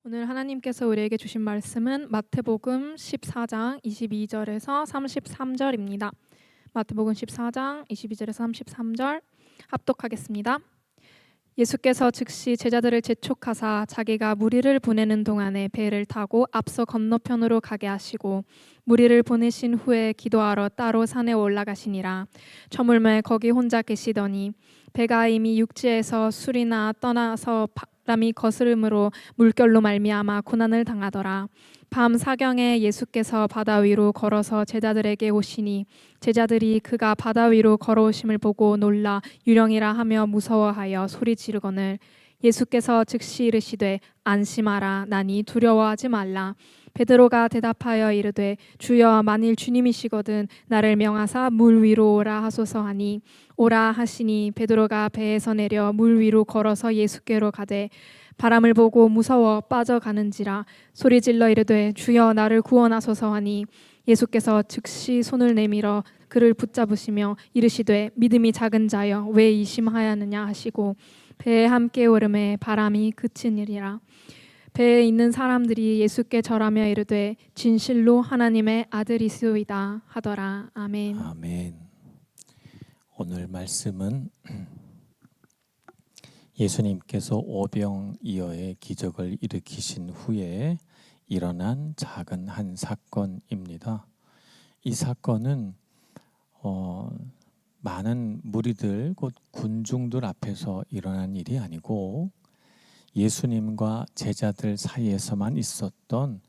오늘 하나님께서 우리에게 주신 말씀은 마태복음 14장 22절에서 33절입니다. 마태복음 14장 22절에서 33절 합독하겠습니다. 예수께서 즉시 제자들을 재촉하사 자기가 무리를 보내는 동안에 배를 타고 앞서 건너편으로 가게 하시고 무리를 보내신 후에 기도하러 따로 산에 올라가시니라. 저물매 거기 혼자 계시더니 배가 이미 육지에서 술이나 떠나서 바람이 거스름으로 물결로 말미암아 고난을 당하더라. 밤 사경에 예수께서 바다 위로 걸어서 제자들에게 오시니 제자들이 그가 바다 위로 걸어오심을 보고 놀라 유령이라 하며 무서워하여 소리 지르거늘 예수께서 즉시 이르시되 안심하라 나니 두려워하지 말라. 베드로가 대답하여 이르되 주여 만일 주님이시거든 나를 명하사 물 위로 오라 하소서 하니 오라 하시니 베드로가 배에서 내려 물 위로 걸어서 예수께로 가되 바람을 보고 무서워 빠져가는지라 소리질러 이르되 주여 나를 구원하소서 하니 예수께서 즉시 손을 내밀어 그를 붙잡으시며 이르시되 믿음이 작은 자여 왜 의심하였느냐 하시고 배에 함께 오름에 바람이 그치니라. 배에 있는 사람들이 예수께 절하며 이르되 진실로 하나님의 아들이시오이다 하더라. 아멘. 아멘. 오늘 말씀은 예수님께서 오병이어의 기적을 일으키신 후에 일어난 작은 한 사건입니다. 이 사건은 많은 무리들 곧 군중들 앞에서 일어난 일이 아니고 예수님과 제자들 사이에서만 있었던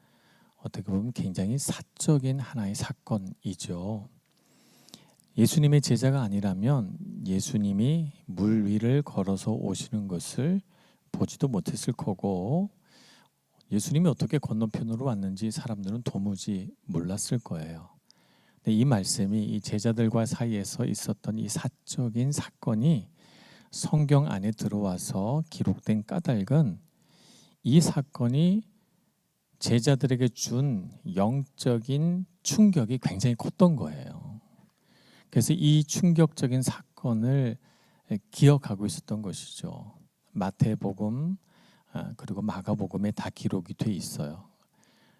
어떻게 보면 굉장히 사적인 하나의 사건이죠. 예수님의 제자가 아니라면 예수님이 물 위를 걸어서 오시는 것을 보지도 못했을 거고 예수님이 어떻게 건너편으로 왔는지 사람들은 도무지 몰랐을 거예요. 근데 이 말씀이 이 제자들과 사이에서 있었던 이 사적인 사건이 성경 안에 들어와서 기록된 까닭은 이 사건이 제자들에게 준 영적인 충격이 굉장히 컸던 거예요. 그래서 이 충격적인 사건을 기억하고 있었던 것이죠. 마태복음 그리고 마가복음에 다 기록이 돼 있어요.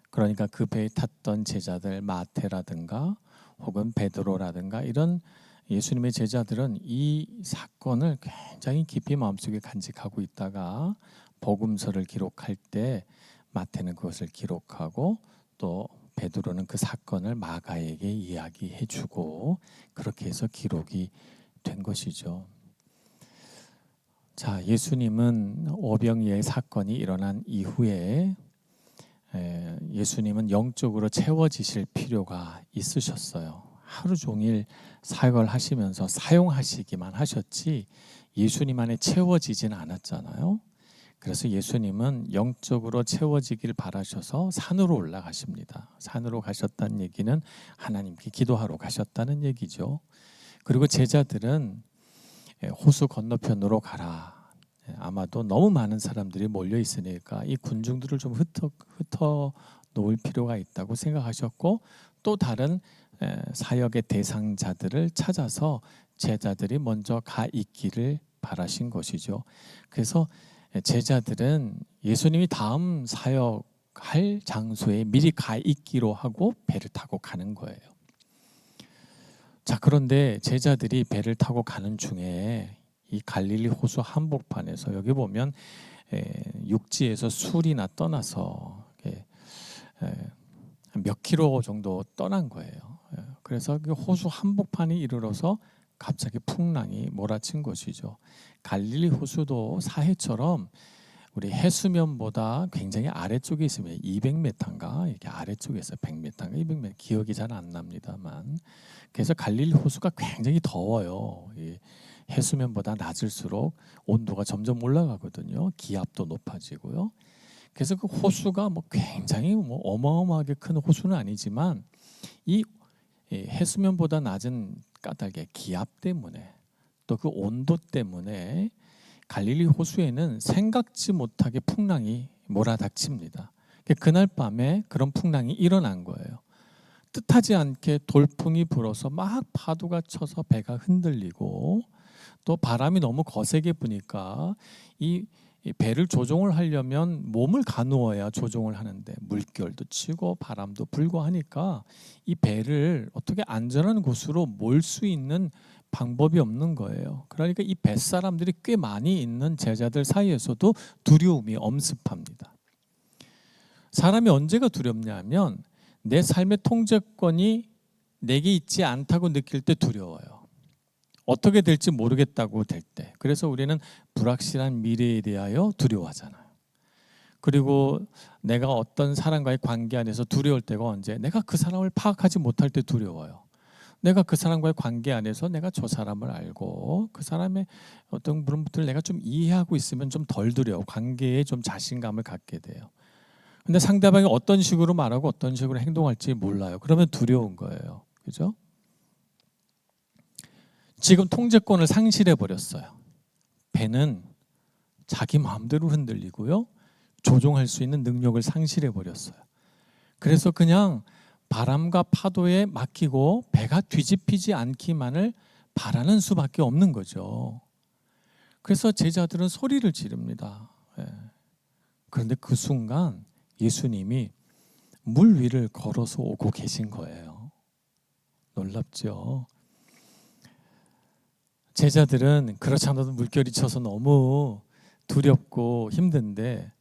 그러니까 그 배에 탔던 제자들 마태라든가 혹은 베드로라든가 이런 예수님의 제자들은 이 사건을 굉장히 깊이 마음속에 간직하고 있다가 복음서를 기록할 때 마태는 그것을 기록하고 또 베드로는 그 사건을 마가에게 이야기해주고 그렇게 해서 기록이 된 것이죠. 자, 예수님은 오병이어의 사건이 일어난 이후에 예수님은 영적으로 채워지실 필요가 있으셨어요. 하루 종일 사역을 하시면서 사용하시기만 하셨지 예수님 안에 채워지진 않았잖아요. 그래서 예수님은 영적으로 채워지길 바라셔서 산으로 올라가십니다. 산으로 가셨다는 얘기는 하나님께 기도하러 가셨다는 얘기죠. 그리고 제자들은 호수 건너편으로 가라. 아마도 너무 많은 사람들이 몰려 있으니까 이 군중들을 좀 흩어 놓을 필요가 있다고 생각하셨고 또 다른 사역의 대상자들을 찾아서 제자들이 먼저 가 있기를 바라신 것이죠. 그래서 제자들은 예수님이 다음 사역할 장소에 미리 가 있기로 하고 배를 타고 가는 거예요. 자, 그런데 제자들이 배를 타고 가는 중에 이 갈릴리 호수 한복판에서 여기 보면 육지에서 술이나 떠나서 몇 킬로 정도 떠난 거예요. 그래서 그 호수 한복판에 이르러서 갑자기 풍랑이 몰아친 것이죠. 갈릴리 호수도 사해처럼 우리 해수면보다 굉장히 아래쪽에 있으면 200m인가 이렇게 아래쪽에 있어요. 100m인가 200m 기억이 잘 안 납니다만 그래서 갈릴리 호수가 굉장히 더워요. 해수면보다 낮을수록 온도가 점점 올라가거든요. 기압도 높아지고요. 그래서 그 호수가 굉장히 어마어마하게 큰 호수는 아니지만 이 해수면보다 낮은 까닭의 기압 때문에 또 그 온도 때문에 갈릴리 호수에는 생각지 못하게 풍랑이 몰아닥칩니다. 그날 밤에 그런 풍랑이 일어난 거예요. 뜻하지 않게 돌풍이 불어서 막 파도가 쳐서 배가 흔들리고 또 바람이 너무 거세게 부니까 이 이 배를 조종을 하려면 몸을 가누어야 조종을 하는데 물결도 치고 바람도 불고 하니까 이 배를 어떻게 안전한 곳으로 몰 수 있는 방법이 없는 거예요. 그러니까 이 뱃사람들이 꽤 많이 있는 제자들 사이에서도 두려움이 엄습합니다. 사람이 언제가 두렵냐면 내 삶의 통제권이 내게 있지 않다고 느낄 때 두려워요. 어떻게 될지 모르겠다고 될 때. 그래서 우리는 불확실한 미래에 대하여 두려워하잖아요. 그리고 내가 어떤 사람과의 관계 안에서 두려울 때가 언제? 내가 그 사람을 파악하지 못할 때 두려워요. 내가 그 사람과의 관계 안에서 내가 저 사람을 알고 그 사람의 어떤 그런 것들을 내가 좀 이해하고 있으면 좀 덜 두려워. 관계에 좀 자신감을 갖게 돼요. 근데 상대방이 어떤 식으로 말하고 어떤 식으로 행동할지 몰라요. 그러면 두려운 거예요. 그죠? 지금 통제권을 상실해 버렸어요. 배는 자기 마음대로 흔들리고요. 조종할 수 있는 능력을 상실해 버렸어요. 그래서 그냥 바람과 파도에 맡기고 배가 뒤집히지 않기만을 바라는 수밖에 없는 거죠. 그래서 제자들은 소리를 지릅니다. 그런데 그 순간 예수님이 물 위를 걸어서 오고 계신 거예요. 놀랍죠? 제자들은 그렇지 않아도 물결이 쳐서 너무 두렵고 힘든데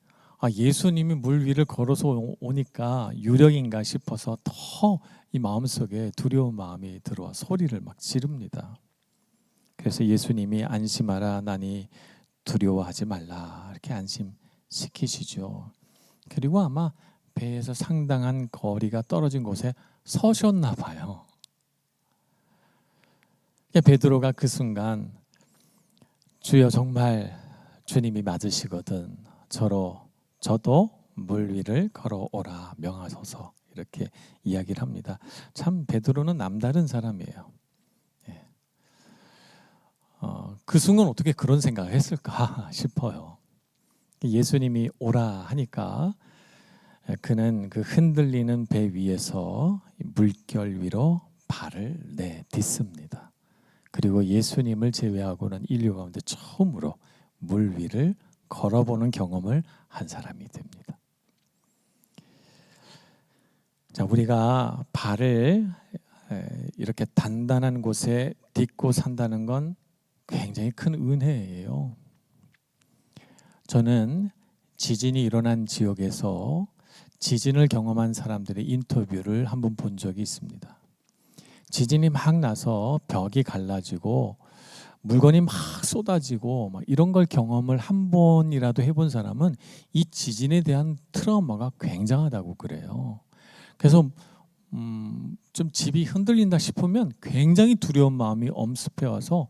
예수님이 물 위를 걸어서 오니까 유령인가 싶어서 더 이 마음속에 두려운 마음이 들어와 소리를 막 지릅니다. 그래서 예수님이 안심하라 나니 두려워하지 말라 이렇게 안심시키시죠. 그리고 아마 배에서 상당한 거리가 떨어진 곳에 서셨나 봐요. 베드로가 그 순간 주여 정말 주님이 맞으시거든 저도 물 위를 걸어오라 명하소서 이렇게 이야기를 합니다. 참 베드로는 남다른 사람이에요. 그 순간 어떻게 그런 생각을 했을까 싶어요. 예수님이 오라 하니까 그는 그 흔들리는 배 위에서 물결 위로 발을 내딛습니다. 그리고 예수님을 제외하고는 인류 가운데 처음으로 물 위를 걸어보는 경험을 한 사람이 됩니다. 자, 우리가 발을 이렇게 단단한 곳에 딛고 산다는 건 굉장히 큰 은혜예요. 저는 지진이 일어난 지역에서 지진을 경험한 사람들의 인터뷰를 한번 본 적이 있습니다. 지진이 막 나서 벽이 갈라지고 물건이 막 쏟아지고 막 이런 걸 경험을 한 번이라도 해본 사람은 이 지진에 대한 트라우마가 굉장하다고 그래요. 그래서 좀 집이 흔들린다 싶으면 굉장히 두려운 마음이 엄습해 와서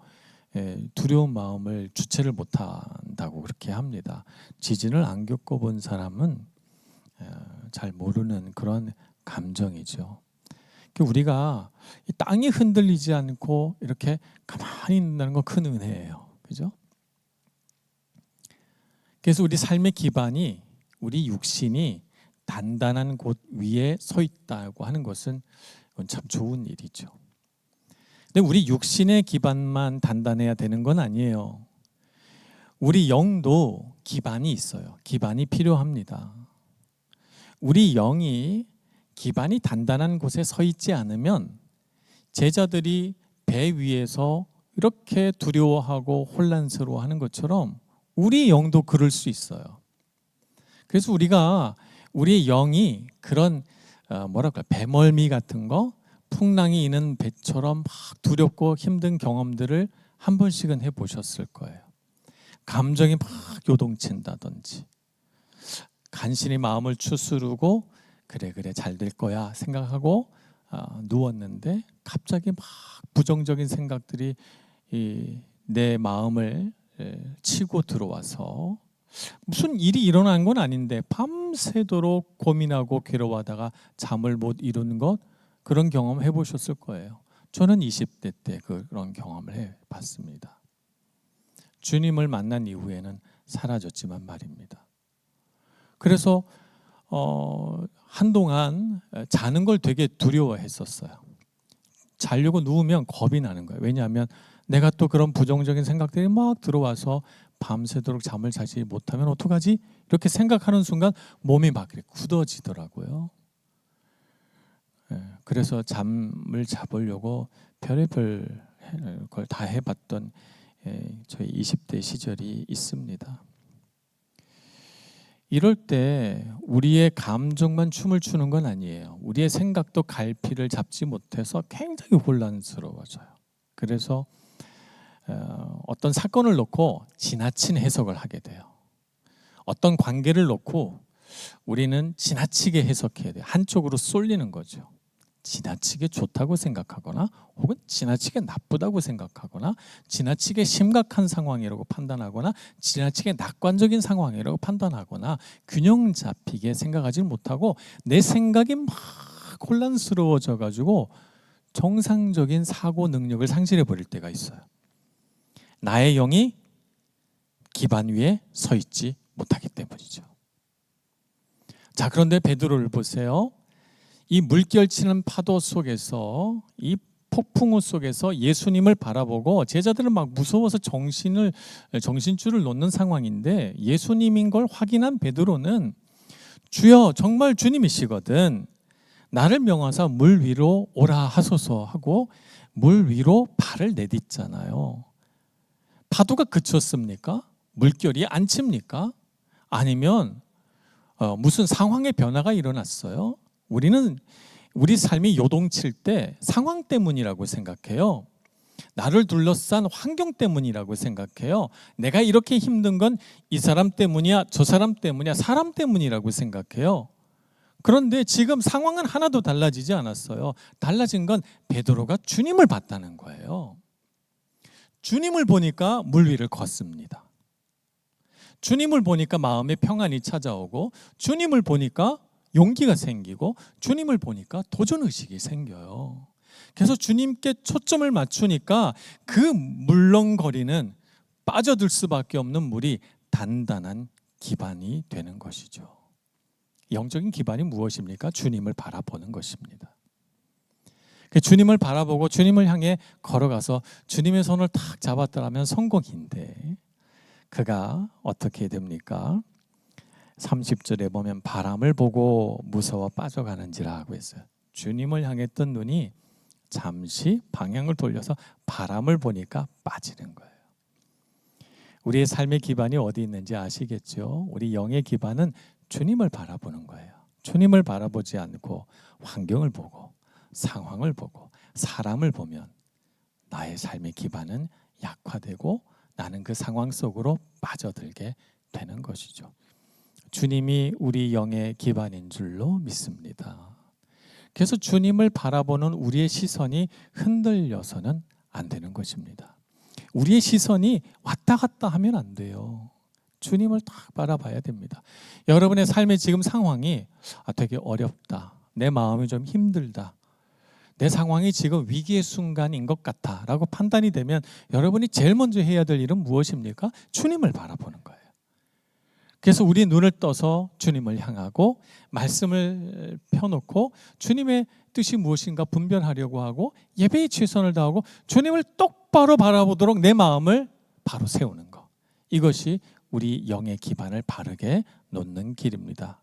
두려운 마음을 주체를 못한다고 그렇게 합니다. 지진을 안 겪어본 사람은 잘 모르는 그런 감정이죠. 우리가 이 땅이 흔들리지 않고 이렇게 가만히 있는다는 건 큰 은혜예요. 그죠? 그래서 우리 삶의 기반이 우리 육신이 단단한 곳 위에 서 있다고 하는 것은 참 좋은 일이죠. 근데 우리 육신의 기반만 단단해야 되는 건 아니에요. 우리 영도 기반이 있어요. 기반이 필요합니다. 우리 영이 기반이 단단한 곳에 서 있지 않으면 제자들이 배 위에서 이렇게 두려워하고 혼란스러워하는 것처럼 우리 영도 그럴 수 있어요. 그래서 우리가 우리의 영이 그런 배멀미 같은 거 풍랑이 있는 배처럼 막 두렵고 힘든 경험들을 한 번씩은 해보셨을 거예요. 감정이 막 요동친다든지 간신히 마음을 추스르고 그래 잘 될 거야 생각하고 누웠는데 갑자기 막 부정적인 생각들이 내 마음을 치고 들어와서 무슨 일이 일어난 건 아닌데 밤새도록 고민하고 괴로워하다가 잠을 못 이루는 것 그런 경험 해보셨을 거예요. 저는 20대 때 그런 경험을 해봤습니다. 주님을 만난 이후에는 사라졌지만 말입니다. 그래서 한동안 자는 걸 되게 두려워했었어요. 자려고 누우면 겁이 나는 거예요. 왜냐하면 내가 또 그런 부정적인 생각들이 막 들어와서 밤새도록 잠을 자지 못하면 어떡하지? 이렇게 생각하는 순간 몸이 막 굳어지더라고요. 그래서 잠을 잡으려고 별의별 걸 다 해봤던 저희 20대 시절이 있습니다. 이럴 때 우리의 감정만 춤을 추는 건 아니에요. 우리의 생각도 갈피를 잡지 못해서 굉장히 혼란스러워져요. 그래서 어떤 사건을 놓고 지나친 해석을 하게 돼요. 어떤 관계를 놓고 우리는 지나치게 해석해야 돼요. 한쪽으로 쏠리는 거죠. 지나치게 좋다고 생각하거나 혹은 지나치게 나쁘다고 생각하거나 지나치게 심각한 상황이라고 판단하거나 지나치게 낙관적인 상황이라고 판단하거나 균형 잡히게 생각하지 못하고 내 생각이 막 혼란스러워져 가지고 정상적인 사고 능력을 상실해 버릴 때가 있어요. 나의 영이 기반 위에 서 있지 못하기 때문이죠. 자, 그런데 베드로를 보세요. 이 물결치는 파도 속에서, 이 폭풍우 속에서 예수님을 바라보고 제자들은 막 무서워서 정신줄을 놓는 상황인데 예수님인 걸 확인한 베드로는 주여 정말 주님이시거든 나를 명하사 물 위로 오라 하소서 하고 물 위로 발을 내딛잖아요. 파도가 그쳤습니까? 물결이 안 칩니까? 아니면 무슨 상황의 변화가 일어났어요? 우리는 우리 삶이 요동칠 때 상황 때문이라고 생각해요. 나를 둘러싼 환경 때문이라고 생각해요. 내가 이렇게 힘든 건 이 사람 때문이야, 저 사람 때문이야, 사람 때문이라고 생각해요. 그런데 지금 상황은 하나도 달라지지 않았어요. 달라진 건 베드로가 주님을 봤다는 거예요. 주님을 보니까 물 위를 걷습니다. 주님을 보니까 마음에 평안이 찾아오고 주님을 보니까 용기가 생기고 주님을 보니까 도전의식이 생겨요. 그래서 주님께 초점을 맞추니까 그 물렁거리는 빠져들 수밖에 없는 물이 단단한 기반이 되는 것이죠. 영적인 기반이 무엇입니까? 주님을 바라보는 것입니다. 주님을 바라보고 주님을 향해 걸어가서 주님의 손을 탁 잡았더라면 성공인데 그가 어떻게 됩니까? 30절에 보면 바람을 보고 무서워 빠져가는지라 하고 있어요. 주님을 향했던 눈이 잠시 방향을 돌려서 바람을 보니까 빠지는 거예요. 우리의 삶의 기반이 어디 있는지 아시겠죠? 우리 영의 기반은 주님을 바라보는 거예요. 주님을 바라보지 않고 환경을 보고 상황을 보고 사람을 보면 나의 삶의 기반은 약화되고 나는 그 상황 속으로 빠져들게 되는 것이죠. 주님이 우리 영의 기반인 줄로 믿습니다. 그래서 주님을 바라보는 우리의 시선이 흔들려서는 안 되는 것입니다. 우리의 시선이 왔다 갔다 하면 안 돼요. 주님을 딱 바라봐야 됩니다. 여러분의 삶의 지금 상황이 되게 어렵다. 내 마음이 좀 힘들다. 내 상황이 지금 위기의 순간인 것 같아 라고 판단이 되면 여러분이 제일 먼저 해야 될 일은 무엇입니까? 주님을 바라보는 거예요. 그래서 우리 눈을 떠서 주님을 향하고 말씀을 펴놓고 주님의 뜻이 무엇인가 분별하려고 하고 예배에 최선을 다하고 주님을 똑바로 바라보도록 내 마음을 바로 세우는 것. 이것이 우리 영의 기반을 바르게 놓는 길입니다.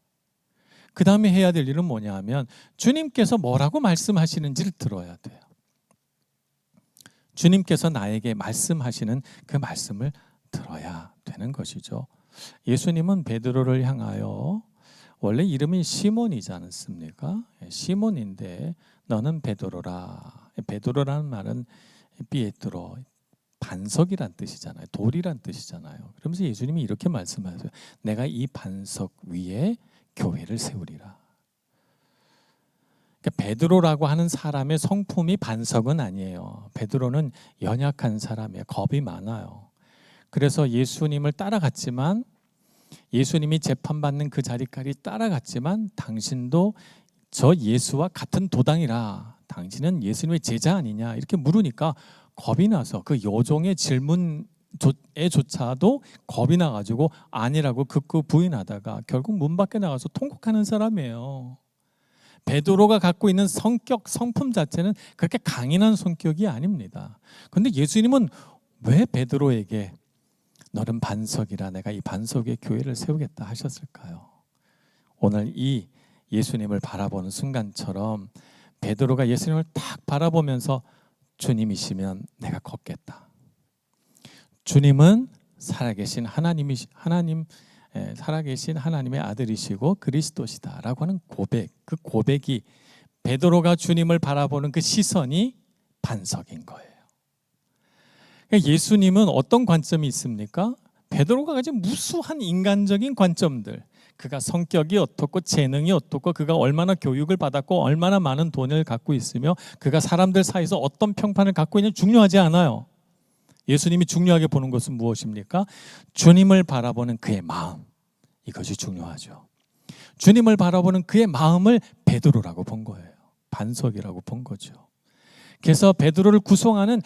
그 다음에 해야 될 일은 뭐냐 하면 주님께서 뭐라고 말씀하시는지를 들어야 돼요. 주님께서 나에게 말씀하시는 그 말씀을 들어야 되는 것이죠. 예수님은 베드로를 향하여 원래 이름이 시몬이지 않습니까? 시몬인데 너는 베드로라. 베드로라는 말은 피에트로 반석이란 뜻이잖아요. 돌이란 뜻이잖아요. 그러면서 예수님이 이렇게 말씀하세요. 내가 이 반석 위에 교회를 세우리라. 그러니까 베드로라고 하는 사람의 성품이 반석은 아니에요. 베드로는 연약한 사람이에요. 겁이 많아요. 그래서 예수님을 따라갔지만 예수님이 재판받는 그 자리까지 따라갔지만 당신도 저 예수와 같은 도당이라 당신은 예수님의 제자 아니냐 이렇게 물으니까 겁이 나서 그 여종의 질문에조차도 겁이 나가지고 아니라고 극구 부인하다가 결국 문 밖에 나가서 통곡하는 사람이에요. 베드로가 갖고 있는 성품 자체는 그렇게 강인한 성격이 아닙니다. 그런데 예수님은 왜 베드로에게 너는 반석이라 내가 이 반석 위에 교회를 세우겠다 하셨을까요? 오늘 이 예수님을 바라보는 순간처럼 베드로가 예수님을 딱 바라보면서 주님이시면 내가 걷겠다. 주님은 살아계신 살아계신 하나님의 아들이시고 그리스도시다라고 하는 고백, 그 고백이 베드로가 주님을 바라보는 그 시선이 반석인 거예요. 그러니까 예수님은 어떤 관점이 있습니까? 베드로가 가진 무수한 인간적인 관점들, 그가 성격이 어떻고 재능이 어떻고 그가 얼마나 교육을 받았고 얼마나 많은 돈을 갖고 있으며 그가 사람들 사이에서 어떤 평판을 갖고 있는지 중요하지 않아요. 예수님이 중요하게 보는 것은 무엇입니까? 주님을 바라보는 그의 마음, 이것이 중요하죠. 주님을 바라보는 그의 마음을 베드로라고 본 거예요. 반석이라고 본 거죠. 그래서 베드로를 구성하는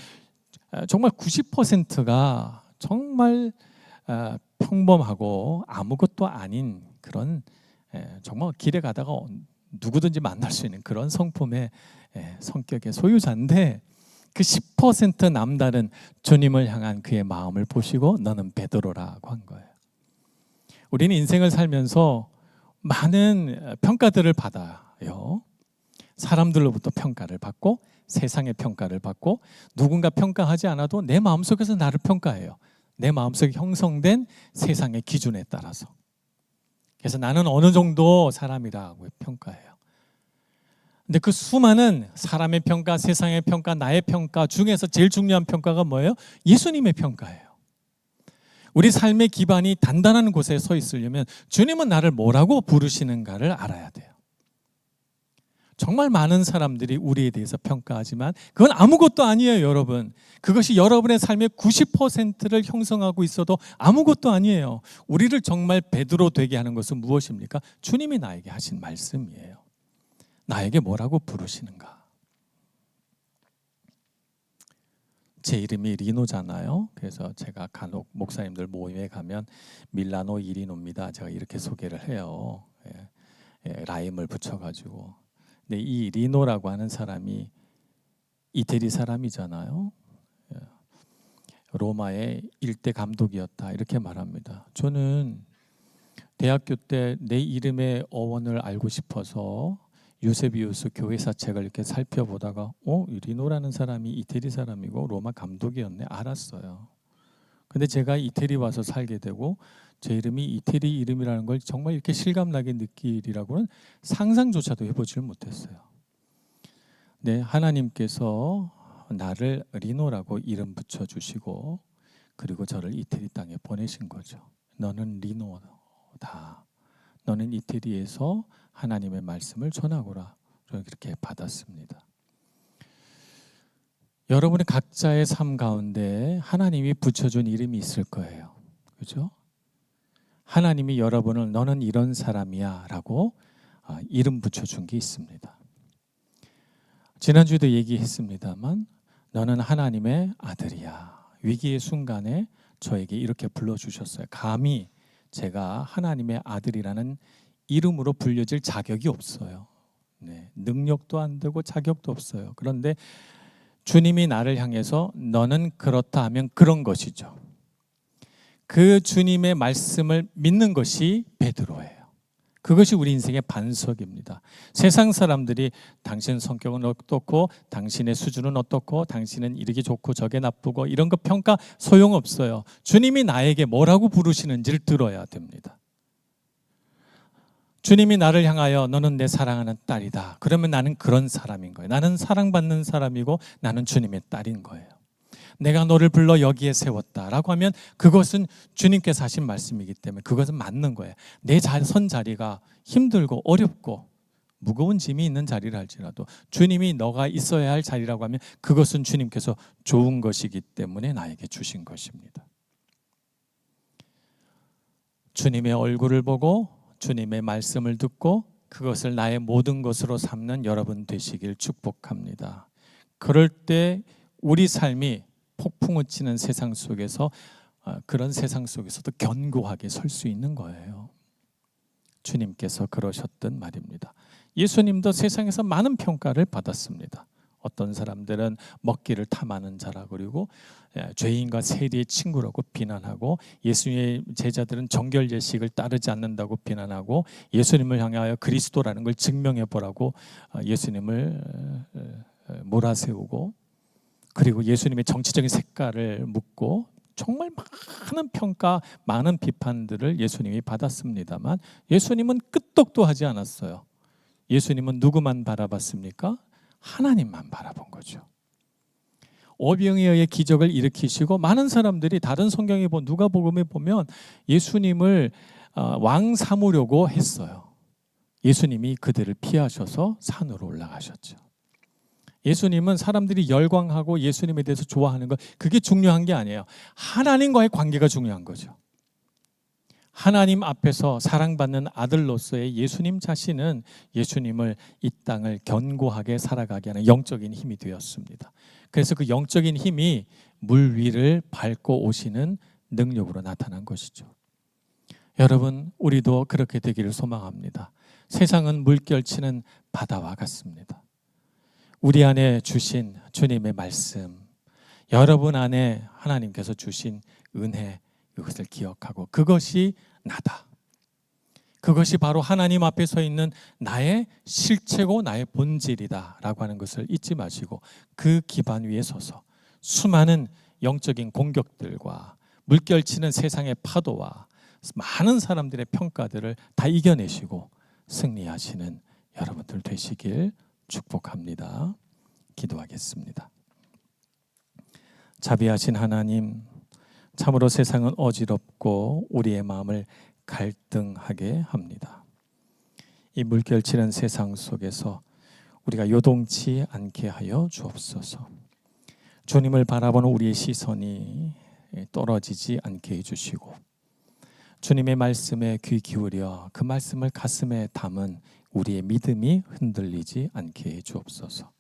정말 90%가 정말 평범하고 아무것도 아닌 그런 정말 길에 가다가 누구든지 만날 수 있는 그런 성품의 성격의 소유자인데, 그 10% 남다른 주님을 향한 그의 마음을 보시고 너는 베드로라고 한 거예요. 우리는 인생을 살면서 많은 평가들을 받아요. 사람들로부터 평가를 받고 세상의 평가를 받고 누군가 평가하지 않아도 내 마음속에서 나를 평가해요. 내 마음속에 형성된 세상의 기준에 따라서. 그래서 나는 어느 정도 사람이라고 평가해요. 근데 그 수많은 사람의 평가, 세상의 평가, 나의 평가 중에서 제일 중요한 평가가 뭐예요? 예수님의 평가예요. 우리 삶의 기반이 단단한 곳에 서 있으려면 주님은 나를 뭐라고 부르시는가를 알아야 돼요. 정말 많은 사람들이 우리에 대해서 평가하지만 그건 아무것도 아니에요, 여러분. 그것이 여러분의 삶의 90%를 형성하고 있어도 아무것도 아니에요. 우리를 정말 베드로 되게 하는 것은 무엇입니까? 주님이 나에게 하신 말씀이에요. 나에게 뭐라고 부르시는가? 제 이름이 리노잖아요. 그래서 제가 간혹 목사님들 모임에 가면 밀라노 이리노입니다, 제가 이렇게 소개를 해요. 라임을 붙여가지고. 근데 이 리노라고 하는 사람이 이태리 사람이잖아요. 로마의 일대 감독이었다, 이렇게 말합니다. 저는 대학교 때 내 이름의 어원을 알고 싶어서 유세비우스 교회사 책을 이렇게 살펴보다가 리노라는 사람이 이태리 사람이고 로마 감독이었네, 알았어요. 근데 제가 이태리 와서 살게 되고 제 이름이 이태리 이름이라는 걸 정말 이렇게 실감나게 느끼리라고는 상상조차도 해보지를 못했어요. 네, 하나님께서 나를 리노라고 이름 붙여주시고 그리고 저를 이태리 땅에 보내신 거죠. 너는 리노다. 너는 이태리에서 하나님의 말씀을 전하거라. 저는 그렇게 받았습니다. 여러분의 각자의 삶 가운데 하나님이 붙여준 이름이 있을 거예요. 그렇죠? 하나님이 여러분을 너는 이런 사람이야 라고 이름 붙여준 게 있습니다. 지난주에도 얘기했습니다만 너는 하나님의 아들이야. 위기의 순간에 저에게 이렇게 불러주셨어요. 감히 제가 하나님의 아들이라는 이름으로 불려질 자격이 없어요. 네, 능력도 안 되고 자격도 없어요. 그런데 주님이 나를 향해서 너는 그렇다 하면 그런 것이죠. 그 주님의 말씀을 믿는 것이 베드로예요. 그것이 우리 인생의 반석입니다. 세상 사람들이 당신 성격은 어떻고 당신의 수준은 어떻고 당신은 이렇게 좋고 저게 나쁘고 이런 거 평가 소용없어요. 주님이 나에게 뭐라고 부르시는지를 들어야 됩니다. 주님이 나를 향하여 너는 내 사랑하는 딸이다. 그러면 나는 그런 사람인 거예요. 나는 사랑받는 사람이고 나는 주님의 딸인 거예요. 내가 너를 불러 여기에 세웠다라고 하면 그것은 주님께서 하신 말씀이기 때문에 그것은 맞는 거예요. 내 선 자리가 힘들고 어렵고 무거운 짐이 있는 자리를 할지라도 주님이 너가 있어야 할 자리라고 하면 그것은 주님께서 좋은 것이기 때문에 나에게 주신 것입니다. 주님의 얼굴을 보고 주님의 말씀을 듣고 그것을 나의 모든 것으로 삼는 여러분 되시길 축복합니다. 그럴 때 우리 삶이 폭풍을 치는 세상 속에서 그런 세상 속에서도 견고하게 설 수 있는 거예요. 주님께서 그러셨던 말입니다. 예수님도 세상에서 많은 평가를 받았습니다. 어떤 사람들은 먹기를 탐하는 자라 그리고 죄인과 세리의 친구라고 비난하고, 예수님의 제자들은 정결 예식을 따르지 않는다고 비난하고, 예수님을 향하여 그리스도라는 걸 증명해 보라고 예수님을 몰아세우고, 그리고 예수님의 정치적인 색깔을 묻고 정말 많은 평가, 많은 비판들을 예수님이 받았습니다만 예수님은 끄떡도 하지 않았어요. 예수님은 누구만 바라봤습니까? 하나님만 바라본 거죠. 오병이어의 의해 기적을 일으키시고, 많은 사람들이 다른 성경에 누가복음에 보면 예수님을 왕 삼으려고 했어요. 예수님이 그들을 피하셔서 산으로 올라가셨죠. 예수님은 사람들이 열광하고 예수님에 대해서 좋아하는 것, 그게 중요한 게 아니에요. 하나님과의 관계가 중요한 거죠. 하나님 앞에서 사랑받는 아들로서의 예수님 자신은 예수님을 이 땅을 견고하게 살아가게 하는 영적인 힘이 되었습니다. 그래서 그 영적인 힘이 물 위를 밟고 오시는 능력으로 나타난 것이죠. 여러분, 우리도 그렇게 되기를 소망합니다. 세상은 물결치는 바다와 같습니다. 우리 안에 주신 주님의 말씀, 여러분 안에 하나님께서 주신 은혜, 그것을 기억하고 그것이 나다. 그것이 바로 하나님 앞에 서 있는 나의 실체고 나의 본질이다 라고 하는 것을 잊지 마시고, 그 기반 위에 서서 수많은 영적인 공격들과 물결치는 세상의 파도와 많은 사람들의 평가들을 다 이겨내시고 승리하시는 여러분들 되시길 축복합니다. 기도하겠습니다. 자비하신 하나님, 참으로 세상은 어지럽고 우리의 마음을 갈등하게 합니다. 이 물결치는 세상 속에서 우리가 요동치 않게 하여 주옵소서. 주님을 바라보는 우리의 시선이 떨어지지 않게 해주시고, 주님의 말씀에 귀 기울여 그 말씀을 가슴에 담은 우리의 믿음이 흔들리지 않게 해 주옵소서.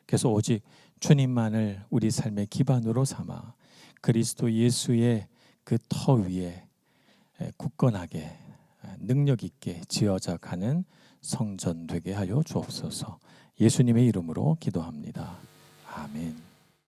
그래서 오직 주님만을 우리 삶의 기반으로 삼아 그리스도 예수의 그 터 위에 굳건하게 능력 있게 지어져 가는 성전 되게 하여 주옵소서. 예수님의 이름으로 기도합니다. 아멘.